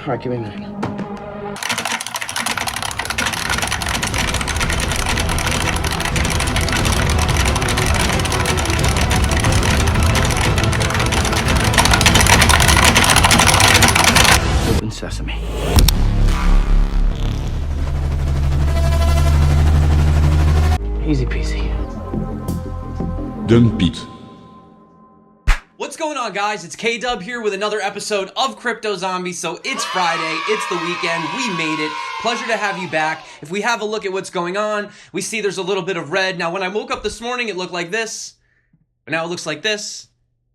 right, give me a minute. Open sesame. Easy peasy. Dump it. What's going on, guys? It's K-Dub here with another episode of Crypto Zombies. So it's Friday, it's the weekend, we made it. Pleasure to have you back. If we have a look at what's going on, we see there's a little bit of red. Now, when I woke up this morning, it looked like this, but now it looks like this.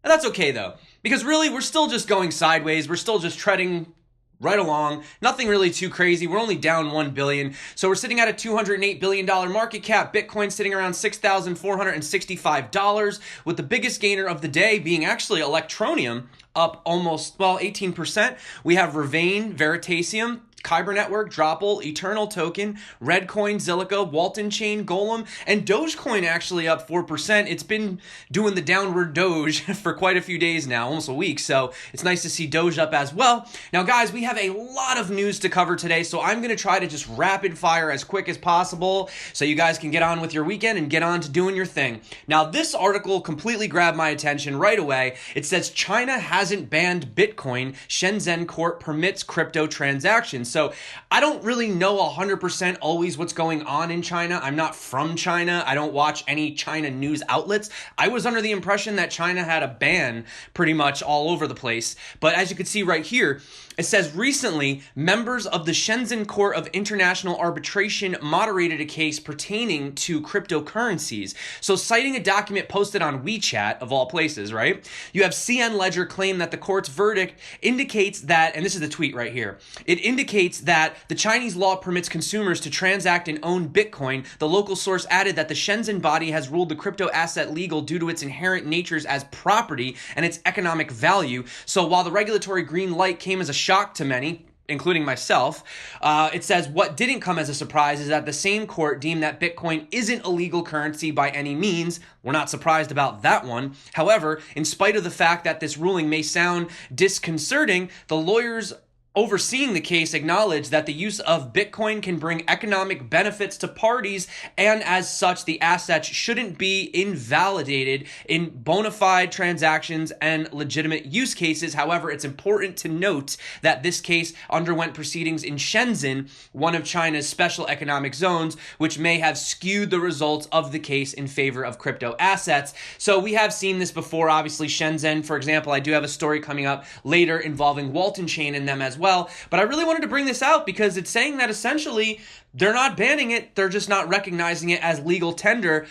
And that's okay, though, because really, we're still just going sideways. We're still just treading right along. Nothing really too crazy. We're only down 1 billion. So we're sitting at a $208 billion market cap. Bitcoin sitting around $6,465, with the biggest gainer of the day being actually Electroneum, up almost, 18%. We have Ravane, Veritasium, Kyber Network, Dropple, Eternal Token, Redcoin, ZILLA, Waltonchain, Golem, and Dogecoin actually up 4%. It's been doing the downward Doge for quite a few days now, almost a week, so it's nice to see Doge up as well. Now, guys, we have a lot of news to cover today, so I'm going to try to just rapid fire as quick as possible so you guys can get on with your weekend and get on to doing your thing. Now, this article completely grabbed my attention right away. It says China hasn't banned Bitcoin. Shenzhen court permits crypto transactions. So I don't really know 100% always what's going on in China. I'm not from China. I don't watch any China news outlets. I was under the impression that China had a ban pretty much all over the place. But as you can see right here, it says recently, members of the Shenzhen Court of International Arbitration moderated a case pertaining to cryptocurrencies. So citing a document posted on WeChat, of all places, right? You have CN Ledger claim that the court's verdict indicates that, and this is the tweet right here, it indicates that the Chinese law permits consumers to transact and own Bitcoin. The local source added that the Shenzhen body has ruled the crypto asset legal due to its inherent natures as property and its economic value. So while the regulatory green light came as a shock to many, including myself, it says what didn't come as a surprise is that the same court deemed that Bitcoin isn't a legal currency by any means. We're not surprised about that one. However, in spite of the fact that this ruling may sound disconcerting, the lawyers overseeing the case acknowledged that the use of Bitcoin can bring economic benefits to parties, and as such, the assets shouldn't be invalidated in bona fide transactions and legitimate use cases. However, it's important to note that this case underwent proceedings in Shenzhen, one of China's special economic zones, which may have skewed the results of the case in favor of crypto assets. So we have seen this before. Obviously, Shenzhen, for example, I do have a story coming up later involving Waltonchain and them as well, but I really wanted to bring this out because it's saying that essentially they're not banning it, they're just not recognizing it as legal tender.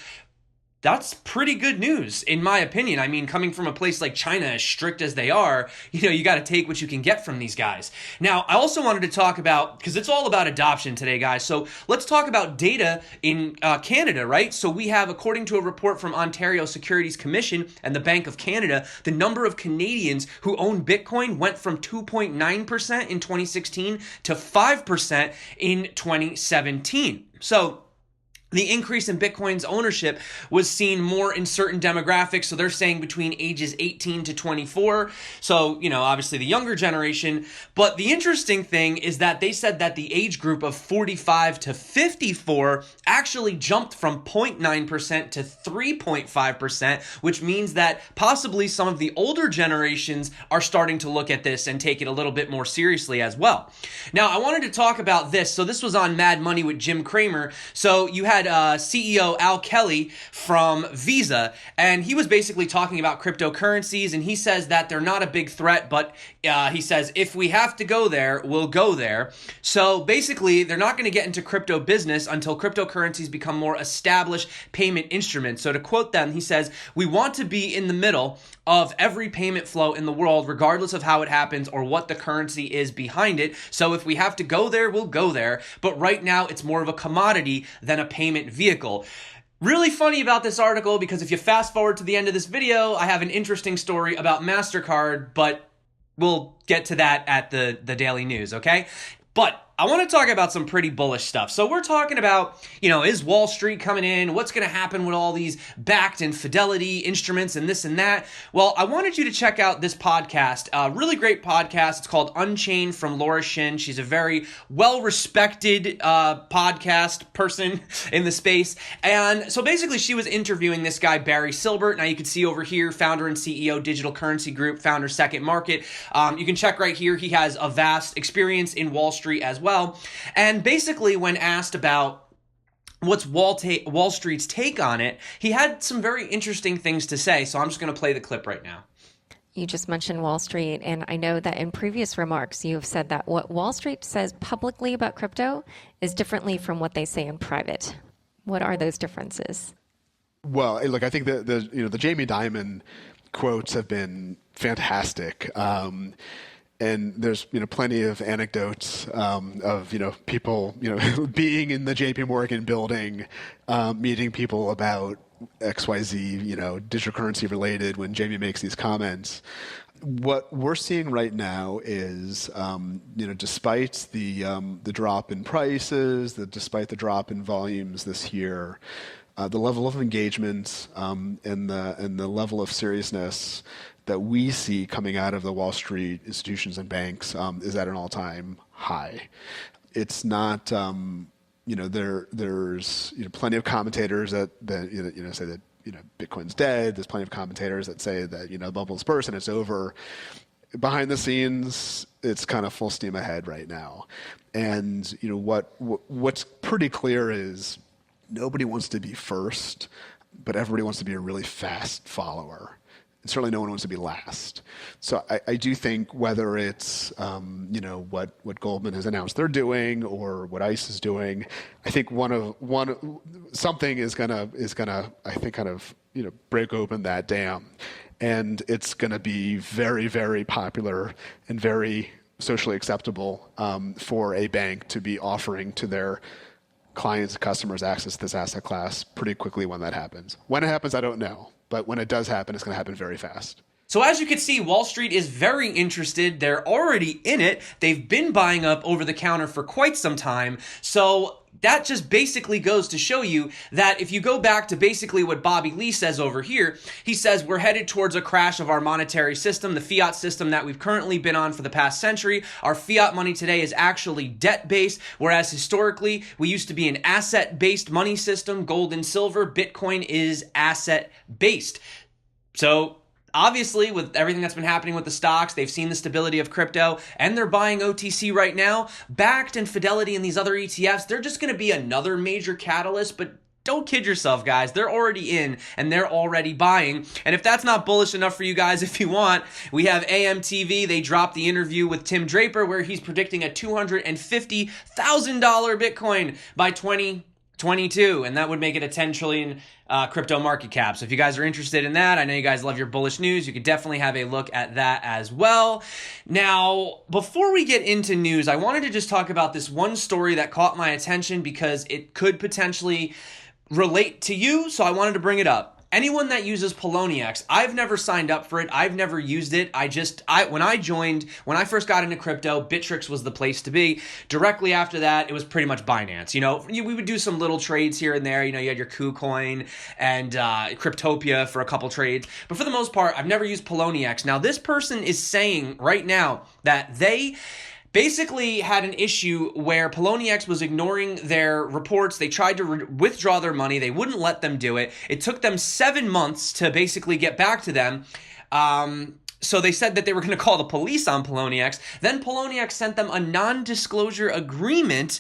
That's pretty good news, in my opinion. I mean, coming from a place like China, as strict as they are, you got to take what you can get from these guys. Now, I also wanted to talk about, because it's all about adoption today, guys. So let's talk about data in Canada, right? So we have, according to a report from Ontario Securities Commission and the Bank of Canada, the number of Canadians who own Bitcoin went from 2.9% in 2016 to 5% in 2017. So the increase in Bitcoin's ownership was seen more in certain demographics. So they're saying between ages 18 to 24. So, obviously the younger generation. But the interesting thing is that they said that the age group of 45 to 54 actually jumped from 0.9% to 3.5%, which means that possibly some of the older generations are starting to look at this and take it a little bit more seriously as well. Now, I wanted to talk about this. So this was on Mad Money with Jim Cramer. So you had CEO Al Kelly from Visa, and he was basically talking about cryptocurrencies, and he says that they're not a big threat, but he says if we have to go there, we'll go there. So basically, they're not going to get into crypto business until cryptocurrencies become more established payment instruments. So to quote them, he says, "We want to be in the middle of every payment flow in the world, regardless of how it happens or what the currency is behind it. So if we have to go there, we'll go there. But right now, it's more of a commodity than a payment vehicle." Really funny about this article, because if you fast forward to the end of this video, I have an interesting story about Mastercard, but we'll get to that at the daily news, okay? But I want to talk about some pretty bullish stuff. So we're talking about, is Wall Street coming in? What's going to happen with all these backed and fidelity instruments and this and that? Well, I wanted you to check out this podcast, a really great podcast. It's called Unchained from Laura Shin. She's a very well-respected podcast person in the space. And so basically she was interviewing this guy, Barry Silbert. Now you can see over here, founder and CEO, Digital Currency Group, founder, Second Market. You can check right here. He has a vast experience in Wall Street as well. And basically, when asked about what's Wall Street's take on it, he had some very interesting things to say. So I'm just going to play the clip right now. You just mentioned Wall Street, and I know that in previous remarks you have said that what Wall Street says publicly about crypto is differently from what they say in private. What are those differences? Well, look, I think the Jamie Dimon quotes have been fantastic. And there's plenty of anecdotes of people being in the J.P. Morgan building, meeting people about XYZ digital currency related when Jamie makes these comments. What we're seeing right now is despite the drop in prices, despite the drop in volumes this year, the level of engagement and the level of seriousness that we see coming out of the Wall Street institutions and banks is at an all-time high. It's not, there's plenty of commentators that say that Bitcoin's dead. There's plenty of commentators that say that the bubble's burst and it's over. Behind the scenes, it's kind of full steam ahead right now. And what's pretty clear is nobody wants to be first, but everybody wants to be a really fast follower. And certainly no one wants to be last. So I do think whether it's what Goldman has announced they're doing or what ICE is doing, I think something is gonna I think kind of break open that dam, and it's gonna be very, very popular and very socially acceptable for a bank to be offering to their clients and customers access to this asset class pretty quickly when that happens. When it happens, I don't know. But when it does happen, it's going to happen very fast. So as you can see, Wall Street is very interested. They're already in it. They've been buying up over the counter for quite some time. So that just basically goes to show you that if you go back to basically what Bobby Lee says over here, he says we're headed towards a crash of our monetary system, the fiat system that we've currently been on for the past century. Our fiat money today is actually debt-based, whereas historically we used to be an asset-based money system, gold and silver. Bitcoin is asset-based. So obviously, with everything that's been happening with the stocks, they've seen the stability of crypto, and they're buying OTC right now. Backed and Fidelity and these other ETFs, they're just going to be another major catalyst, but don't kid yourself, guys. They're already in, and they're already buying. And if that's not bullish enough for you guys, if you want, we have AMTV. They dropped the interview with Tim Draper where he's predicting a $250,000 Bitcoin by 2022, and that would make it a 10 trillion crypto market cap. So if you guys are interested in that, I know you guys love your bullish news, you could definitely have a look at that as well. Now, before we get into news, I wanted to just talk about this one story that caught my attention because it could potentially relate to you, so I wanted to bring it up. Anyone that uses Poloniex, I've never signed up for it. I've never used it. When I first got into crypto, Bittrex was the place to be. Directly after that, it was pretty much Binance. We would do some little trades here and there. You had your KuCoin and Cryptopia for a couple trades. But for the most part, I've never used Poloniex. Now, this person is saying right now that they basically had an issue where Poloniex was ignoring their reports. They tried to withdraw their money. They wouldn't let them do it. It took them 7 months to basically get back to them. So they said that they were going to call the police on Poloniex. Then Poloniex sent them a non-disclosure agreement.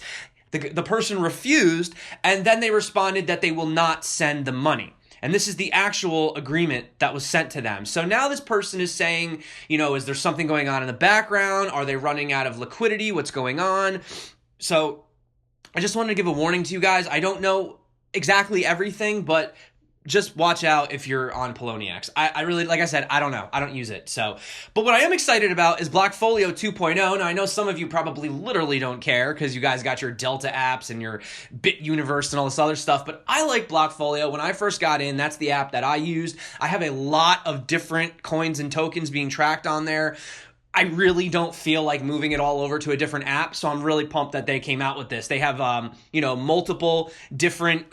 The person refused, and then they responded that they will not send the money. And this is the actual agreement that was sent to them. So now this person is saying, is there something going on in the background? Are they running out of liquidity? What's going on? So I just wanted to give a warning to you guys. I don't know exactly everything, but just watch out if you're on Poloniex. I really, like I said, I don't know. I don't use it. But what I am excited about is Blockfolio 2.0. Now, I know some of you probably literally don't care because you guys got your Delta apps and your Bit Universe and all this other stuff, but I like Blockfolio. When I first got in, that's the app that I used. I have a lot of different coins and tokens being tracked on there. I really don't feel like moving it all over to a different app, so I'm really pumped that they came out with this. They have, multiple different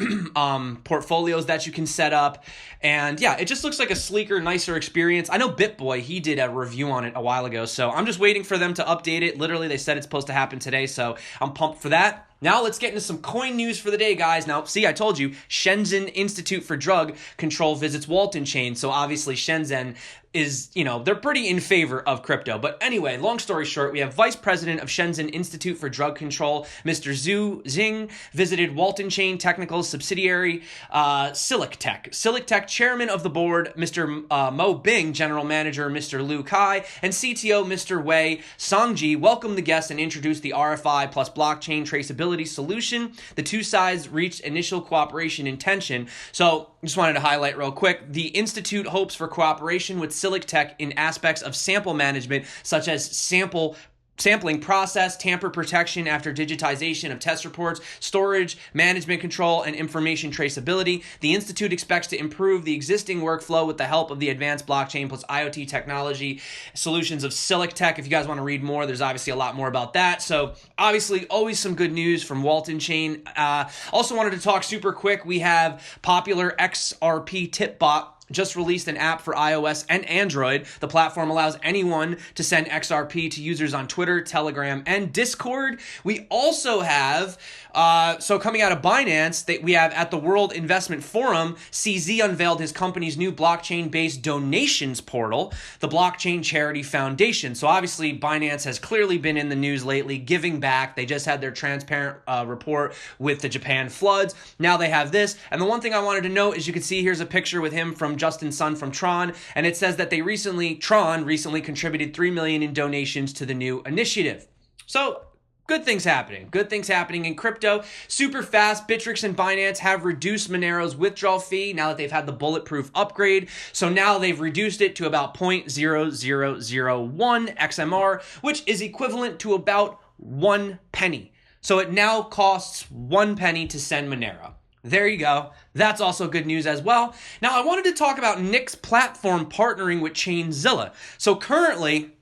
portfolios that you can set up, and yeah, it just looks like a sleeker, nicer experience. I know Bitboy, he did a review on it a while ago, so I'm just waiting for them to update it. Literally, they said it's supposed to happen today, so I'm pumped for that. Now let's get into some coin news for the day, guys. Now, see, I told you, Shenzhen Institute for Drug Control visits Waltonchain. So obviously Shenzhen is, they're pretty in favor of crypto. But anyway, long story short, we have Vice President of Shenzhen Institute for Drug Control, Mr. Zhu Xing, visited Waltonchain technical subsidiary SiliCTech. SiliCTech Chairman of the Board, Mr. Mo Bing, General Manager, Mr. Lu Kai, and CTO, Mr. Wei Songji welcomed the guests and introduced the RFI plus blockchain traceability solution. The two sides reached initial cooperation intention. So just wanted to highlight real quick, the Institute hopes for cooperation with SiliCTech in aspects of sample management, such as sampling process, tamper protection after digitization of test reports, storage, management control, and information traceability. The Institute expects to improve the existing workflow with the help of the advanced blockchain plus IoT technology solutions of SiliCTech. If you guys want to read more, there's obviously a lot more about that. So obviously, always some good news from Waltonchain. Also wanted to talk super quick. We have popular XRP tip bot just released an app for iOS and Android. The platform allows anyone to send XRP to users on Twitter, Telegram, and Discord. We also have, coming out of Binance, we have at the World Investment Forum, CZ unveiled his company's new blockchain-based donations portal, the Blockchain Charity Foundation. So obviously, Binance has clearly been in the news lately, giving back. They just had their transparent report with the Japan floods. Now they have this. And the one thing I wanted to note is you can see here's a picture with him from Justin Sun from Tron, and it says that Tron recently contributed $3 million in donations to the new initiative. So good things happening. Good things happening in crypto. Super fast. Bittrex and Binance have reduced Monero's withdrawal fee now that they've had the bulletproof upgrade. So now they've reduced it to about 0.0001 XMR, which is equivalent to about 1 penny. So it now costs 1 penny to send Monero. There you go. That's also good news as well. Now, I wanted to talk about Nick's platform partnering with ChainZilla. So currently,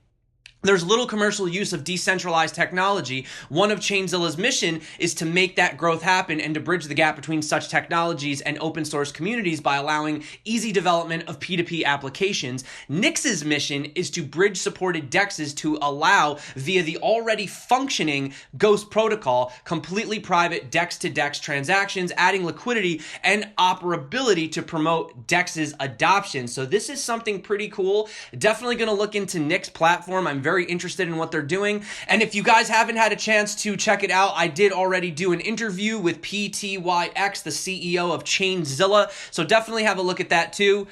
there's little commercial use of decentralized technology. One of ChainZilla's mission is to make that growth happen and to bridge the gap between such technologies and open source communities by allowing easy development of P2P applications. Nix's mission is to bridge supported DEXs to allow, via the already functioning Ghost protocol, completely private DEX-to-DEX transactions, adding liquidity and operability to promote DEX's adoption. So this is something pretty cool. Definitely going to look into Nick's platform. I'm very interested in what they're doing. And if you guys haven't had a chance to check it out, I did already do an interview with PTYX, the CEO of ChainZilla. So definitely have a look at that too.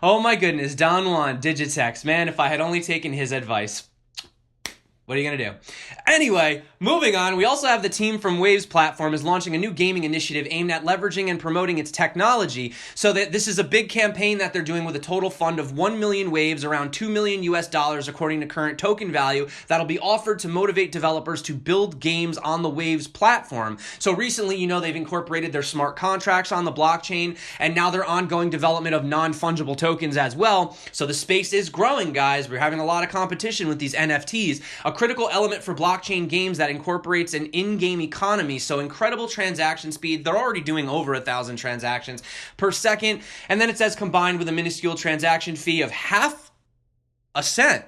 Oh my goodness, Don Juan, Digitex. Man, if I had only taken his advice. What are you going to do? Anyway, moving on, we also have the team from Waves platform is launching a new gaming initiative aimed at leveraging and promoting its technology. So that this is a big campaign that they're doing with a total fund of 1 million Waves, around $2 million according to current token value, that'll be offered to motivate developers to build games on the Waves platform. So recently, they've incorporated their smart contracts on the blockchain, and now their ongoing development of non-fungible tokens as well. So the space is growing, guys. We're having a lot of competition with these NFTs. A critical element for blockchain games that incorporates an in-game economy, so incredible transaction speed. They're already doing over 1,000 transactions per second, and then it says combined with a minuscule transaction fee of half a cent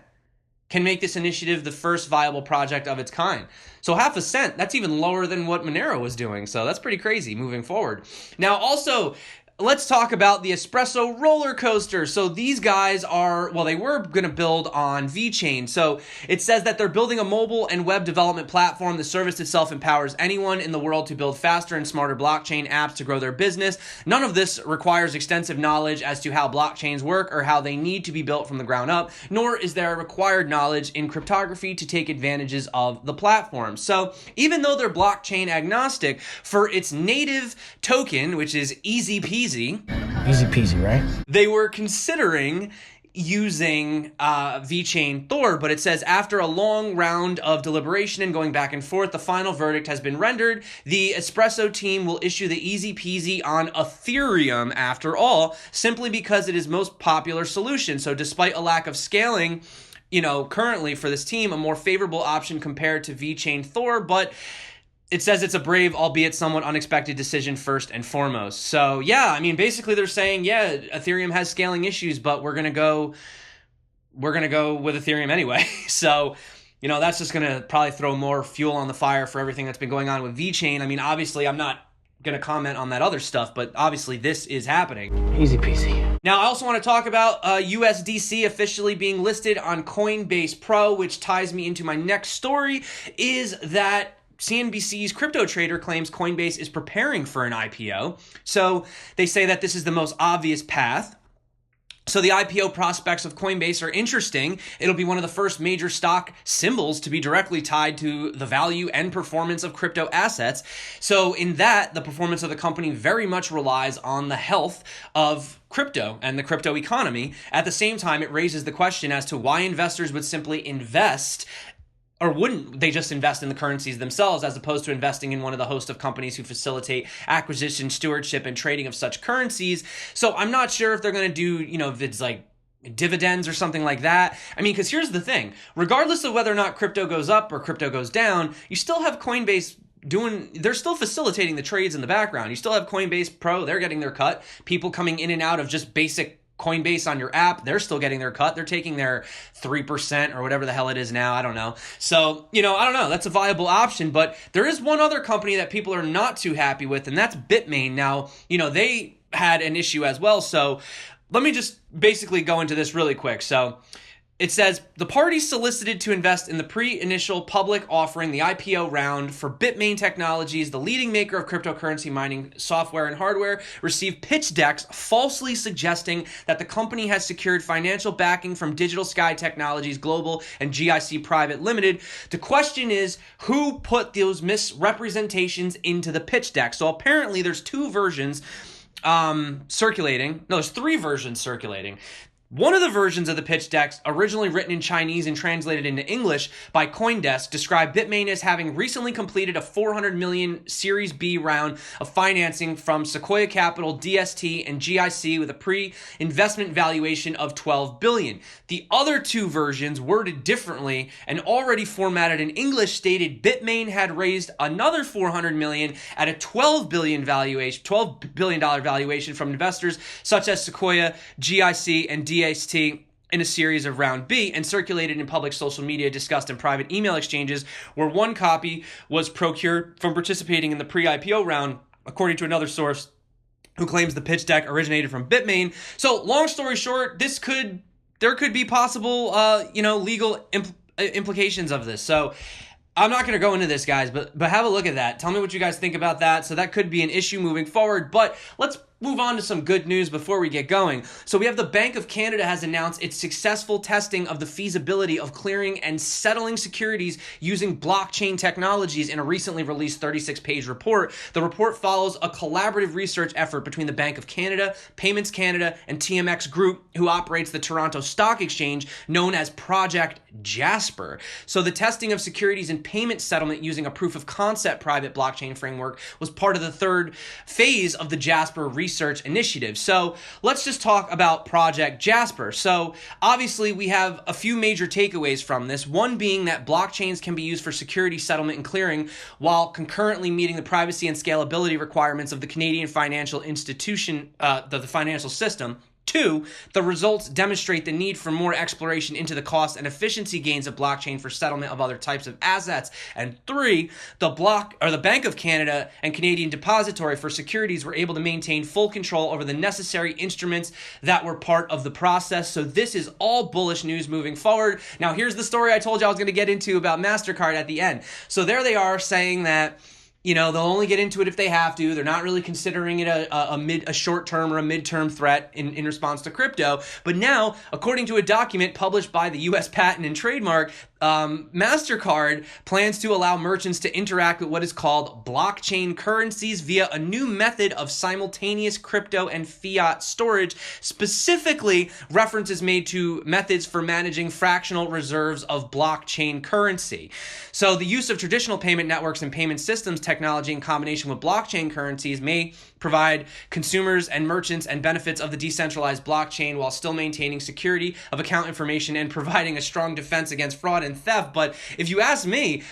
can make this initiative the first viable project of its kind. So half a cent, that's even lower than what Monero was doing, so that's pretty crazy moving forward. Now also, let's talk about the Esprezzo roller coaster. So these guys they were going to build on VeChain. So it says that they're building a mobile and web development platform. The service itself empowers anyone in the world to build faster and smarter blockchain apps to grow their business. None of this requires extensive knowledge as to how blockchains work or how they need to be built from the ground up, nor is there required knowledge in cryptography to take advantages of the platform. So even though they're blockchain agnostic, for its native token, which is easy peasy, Easy peasy, right? they were considering using VeChain Thor, but it says after a long round of deliberation and going back and forth, the final verdict has been rendered. The Esprezzo team will issue the easy peasy on Ethereum after all, simply because it is most popular solution. So despite a lack of scaling currently for this team, a more favorable option compared to VeChain Thor, but it says it's a brave, albeit somewhat unexpected decision first and foremost. So yeah, I mean, basically they're saying, yeah, Ethereum has scaling issues, but we're gonna go with Ethereum anyway. So, that's just gonna probably throw more fuel on the fire for everything that's been going on with VeChain. I mean, obviously, I'm not gonna comment on that other stuff, but obviously this is happening. Easy peasy. Now, I also want to talk about USDC officially being listed on Coinbase Pro, which ties me into my next story, is that CNBC's crypto trader claims Coinbase is preparing for an IPO. So they say that this is the most obvious path. So the IPO prospects of Coinbase are interesting. It'll be one of the first major stock symbols to be directly tied to the value and performance of crypto assets. So in that, the performance of the company very much relies on the health of crypto and the crypto economy. At the same time, it raises the question as to why investors would simply invest, or wouldn't they just invest in the currencies themselves as opposed to investing in one of the host of companies who facilitate acquisition, stewardship, and trading of such currencies? So I'm not sure if they're going to do, if it's like dividends or something like that. I mean, because here's the thing. Regardless of whether or not crypto goes up or crypto goes down, you still have Coinbase they're still facilitating the trades in the background. You still have Coinbase Pro. They're getting their cut. People coming in and out of just basic Coinbase on your app, they're still getting their cut. They're taking their 3% or whatever the hell it is now. I don't know. So, I don't know. That's a viable option. But there is one other company that people are not too happy with, and that's Bitmain. Now, they had an issue as well. So let me just basically go into this really quick. So it says, the parties solicited to invest in the pre-initial public offering, the IPO round for Bitmain Technologies, the leading maker of cryptocurrency mining software and hardware, received pitch decks falsely suggesting that the company has secured financial backing from Digital Sky Technologies Global and GIC Private Limited. The question is, who put those misrepresentations into the pitch deck? So apparently there's two versions circulating. No, there's three versions circulating. One of the versions of the pitch decks, originally written in Chinese and translated into English by CoinDesk, described Bitmain as having recently completed a $400 million Series B round of financing from Sequoia Capital, DST, and GIC with a pre-investment valuation of $12 billion. The other two versions, worded differently and already formatted in English, stated Bitmain had raised another $400 million at a $12 billion valuation from investors such as Sequoia, GIC, and DST in a series of round B, and circulated in public social media, discussed in private email exchanges, where one copy was procured from participating in the pre-IPO round, according to another source who claims the pitch deck originated from Bitmain. So long story short, there could be possible legal implications of this. So I'm not going to go into this, guys, but have a look at that. Tell me what you guys think about that. So that could be an issue moving forward, but let's move on to some good news before we get going. So we have the Bank of Canada has announced its successful testing of the feasibility of clearing and settling securities using blockchain technologies in a recently released 36-page report. The report follows a collaborative research effort between the Bank of Canada, Payments Canada, and TMX Group, who operates the Toronto Stock Exchange, known as Project Jasper. So the testing of securities and payment settlement using a proof of concept private blockchain framework was part of the third phase of the Jasper research initiative. So let's just talk about Project Jasper. So obviously we have a few major takeaways from this. One being that blockchains can be used for security settlement and clearing while concurrently meeting the privacy and scalability requirements of the Canadian financial institution, the financial system. Two, the results demonstrate the need for more exploration into the cost and efficiency gains of blockchain for settlement of other types of assets. And three, the Bank of Canada and Canadian Depository for Securities were able to maintain full control over the necessary instruments that were part of the process. So this is all bullish news moving forward. Now here's the story I told you I was going to get into about Mastercard at the end. So there they are saying that they'll only get into it if they have to. They're not really considering it a short-term or a mid-term threat in response to crypto. But now, according to a document published by the U.S. Patent and Trademark, Mastercard plans to allow merchants to interact with what is called blockchain currencies via a new method of simultaneous crypto and fiat storage. Specifically, references made to methods for managing fractional reserves of blockchain currency. So the use of traditional payment networks and payment systems technology in combination with blockchain currencies may provide consumers and merchants and benefits of the decentralized blockchain while still maintaining security of account information and providing a strong defense against fraud and theft. But if you ask me,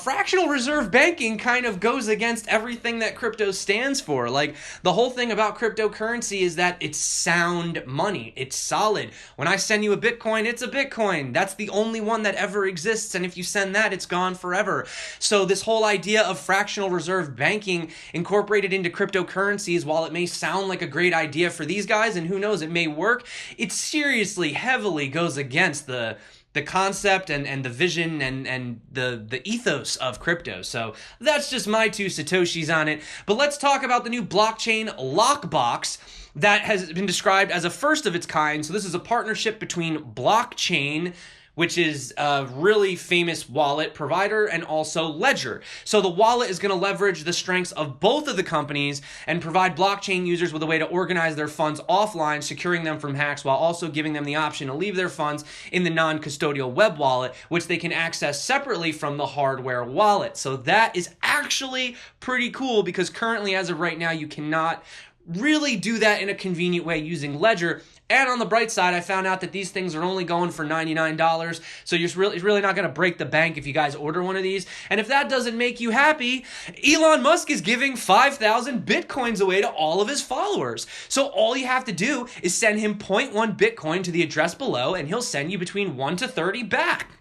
fractional reserve banking kind of goes against everything that crypto stands for. Like, the whole thing about cryptocurrency is that it's sound money. It's solid. When I send you a Bitcoin, it's a Bitcoin. That's the only one that ever exists. And if you send that, it's gone forever. So this whole idea of fractional reserve banking incorporated into cryptocurrencies, while it may sound like a great idea for these guys, and who knows, it may work, it seriously heavily goes against the concept and the vision and the ethos of crypto. So that's just my 2 Satoshis on it. But let's talk about the new blockchain Lockbox that has been described as a first of its kind. So this is a partnership between Blockchain, which is a really famous wallet provider, and also Ledger. So the wallet is going to leverage the strengths of both of the companies and provide blockchain users with a way to organize their funds offline, securing them from hacks, while also giving them the option to leave their funds in the non-custodial web wallet, which they can access separately from the hardware wallet. So that is actually pretty cool, because currently, as of right now, you cannot really do that in a convenient way using Ledger. And on the bright side, I found out that these things are only going for $99. So it's really not going to break the bank if you guys order one of these. And if that doesn't make you happy, Elon Musk is giving 5,000 Bitcoins away to all of his followers. So all you have to do is send him 0.1 Bitcoin to the address below, and he'll send you between 1 to 30 back.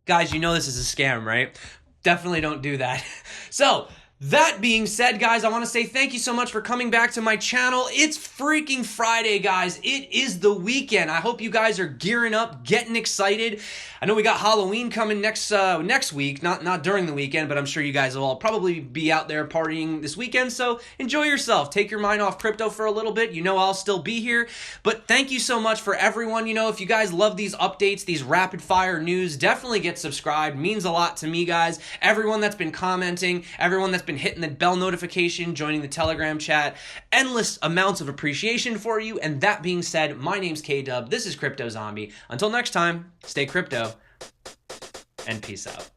Guys, you know this is a scam, right? Definitely don't do that. So, that being said, guys, I want to say thank you so much for coming back to my channel. It's freaking Friday, guys. It is the weekend. I hope you guys are gearing up, getting excited. I know we got Halloween coming next week, not during the weekend, but I'm sure you guys will all probably be out there partying this weekend, so enjoy yourself. Take your mind off crypto for a little bit. You know I'll still be here, but thank you so much for everyone. You know, if you guys love these updates, these rapid-fire news, definitely get subscribed. Means a lot to me, guys. Everyone that's been commenting, everyone that's been hitting the bell notification, joining the Telegram chat, endless amounts of appreciation for you. And that being said, my name's K-Dub. This is Crypto Zombie. Until next time, stay crypto and peace out.